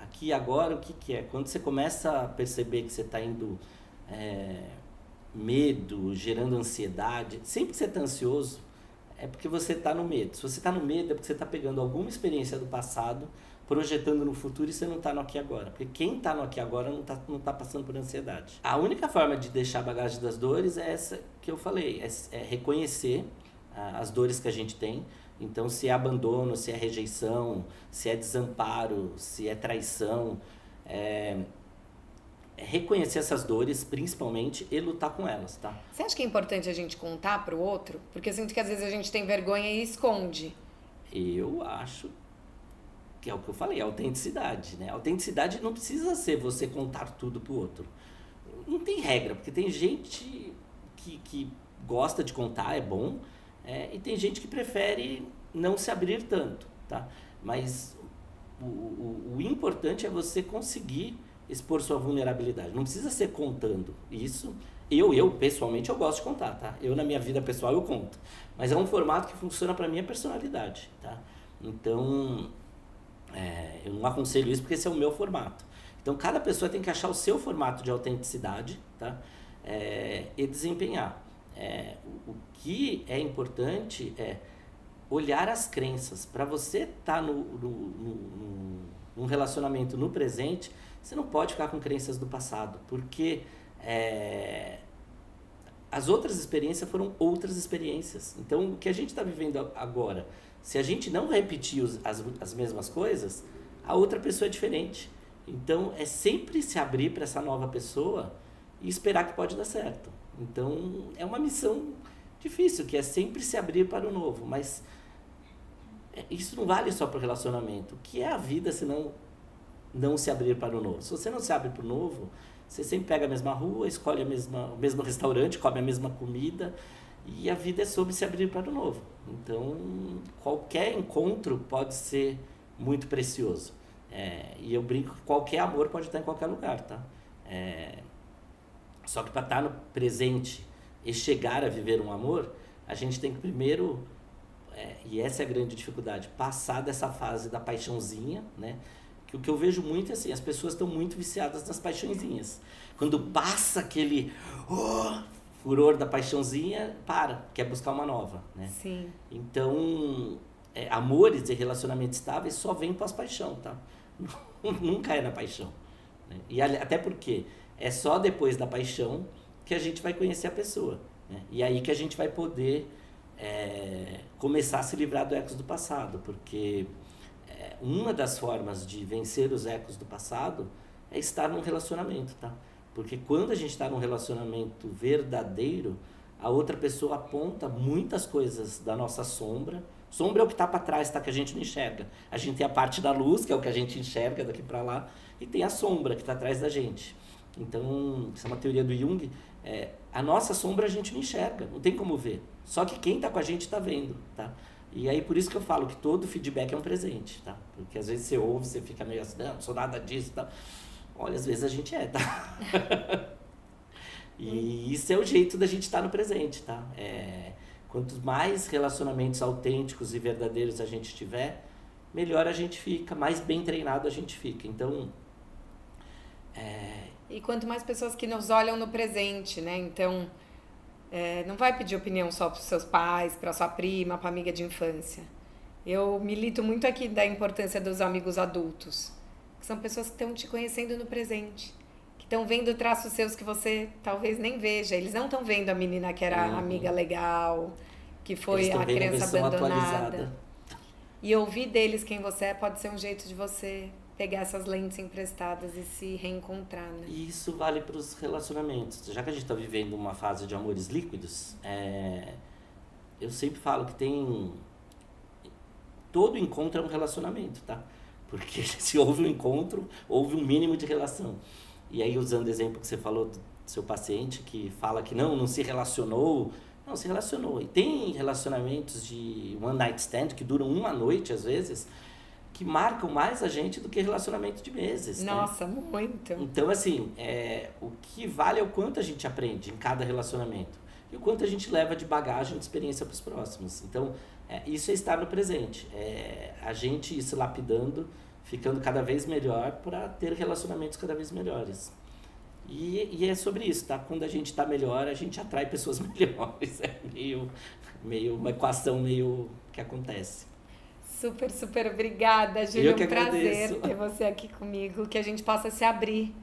Aqui e agora, o que é? Quando você começa a perceber que você está indo medo, gerando ansiedade, sempre que você está ansioso, é porque você está no medo. Se você está no medo, é porque você está pegando alguma experiência do passado, projetando no futuro e você não está no aqui e agora. Porque quem está no aqui e agora não tá passando por ansiedade. A única forma de deixar a bagagem das dores é essa que eu falei, é reconhecer as dores que a gente tem. Então, se é abandono, se é rejeição, se é desamparo, se é traição, reconhecer essas dores, principalmente, e lutar com elas, tá?
Você acha que é importante a gente contar pro outro? Porque eu sinto que às vezes a gente tem vergonha e esconde.
Eu acho que é o que eu falei, a autenticidade, né? A autenticidade não precisa ser você contar tudo pro outro. Não tem regra, porque tem gente que gosta de contar, é bom, e tem gente que prefere não se abrir tanto, tá? Mas o importante é você conseguir expor sua vulnerabilidade. Não precisa ser contando. Isso, eu pessoalmente, eu gosto de contar, tá? Eu, na minha vida pessoal, eu conto. Mas é um formato que funciona pra minha personalidade, tá? Então, eu não aconselho isso porque esse é o meu formato. Então, cada pessoa tem que achar o seu formato de autenticidade, tá? E desempenhar. O que é importante é olhar as crenças. Para você estar num relacionamento no presente, você não pode ficar com crenças do passado, porque as outras experiências foram outras experiências. Então, o que a gente está vivendo agora, se a gente não repetir as mesmas coisas, a outra pessoa é diferente. Então, é sempre se abrir para essa nova pessoa e esperar que pode dar certo. Então, é uma missão difícil, que é sempre se abrir para o novo. Mas isso não vale só para o relacionamento. O que é a vida se não se abrir para o novo? Se você não se abre para o novo, você sempre pega a mesma rua, escolhe o mesmo restaurante, come a mesma comida, e a vida é sobre se abrir para o novo. Então, qualquer encontro pode ser muito precioso. E eu brinco que qualquer amor pode estar em qualquer lugar, tá? Só que para estar no presente e chegar a viver um amor, a gente tem que primeiro, e essa é a grande dificuldade, passar dessa fase da paixãozinha, né? Que o que eu vejo muito é assim, as pessoas estão muito viciadas nas paixõezinhas. Quando passa aquele furor da paixãozinha, quer buscar uma nova, né?
Sim.
Então, amores e relacionamentos estáveis só vêm pós-paixão, tá? Nunca é na paixão, né? E até porque é só depois da paixão que a gente vai conhecer a pessoa, né? E aí que a gente vai poder começar a se livrar do ecos do passado, porque uma das formas de vencer os ecos do passado é estar num relacionamento, tá? Porque quando a gente está num relacionamento verdadeiro, a outra pessoa aponta muitas coisas da nossa sombra. Sombra é o que está para trás, tá? Que a gente não enxerga. A gente tem a parte da luz, que é o que a gente enxerga daqui para lá, e tem a sombra que está atrás da gente. Então, isso é uma teoria do Jung. A nossa sombra a gente não enxerga, não tem como ver. Só que quem está com a gente está vendo, tá? E aí por isso que eu falo que todo feedback é um presente, tá? Porque às vezes você ouve, você fica meio assim, não sou nada disso, tá? Olha, às vezes a gente tá? E isso é o jeito da gente estar no presente, tá? Quanto mais relacionamentos autênticos e verdadeiros a gente tiver, melhor a gente fica, mais bem treinado a gente fica. Então,
E quanto mais pessoas que nos olham no presente, né? Então, não vai pedir opinião só para os seus pais, para sua prima, para amiga de infância. Eu milito muito aqui da importância dos amigos adultos, que são pessoas que estão te conhecendo no presente, que estão vendo traços seus que você talvez nem veja. Eles não estão vendo a menina que era amiga legal, que foi a criança abandonada. E ouvir deles quem você é pode ser um jeito de você pegar essas lentes emprestadas e se reencontrar, né?
E isso vale para os relacionamentos. Já que a gente está vivendo uma fase de amores líquidos, eu sempre falo que todo encontro é um relacionamento, tá? Porque se houve um encontro, houve um mínimo de relação. E aí, usando o exemplo que você falou do seu paciente, que fala que não se relacionou. Não, se relacionou. E tem relacionamentos de one night stand que duram uma noite, às vezes, que marcam mais a gente do que relacionamento de meses.
Nossa,
né?
muito.
Então, assim, o que vale é o quanto a gente aprende em cada relacionamento. E o quanto a gente leva de bagagem, de experiência para os próximos. Então, isso é estar no presente. A gente ir se lapidando, ficando cada vez melhor para ter relacionamentos cada vez melhores. E é sobre isso, tá? Quando a gente está melhor, a gente atrai pessoas melhores. É meio uma equação meio que acontece.
Super, super obrigada, Júlio.
Eu que
um prazer
agradeço.
ter você aqui comigo. Que a gente possa se abrir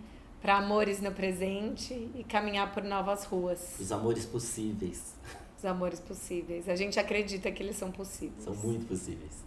para amores no presente e caminhar por novas ruas.
Os amores possíveis.
Os amores possíveis. A gente acredita que eles são possíveis.
São muito possíveis.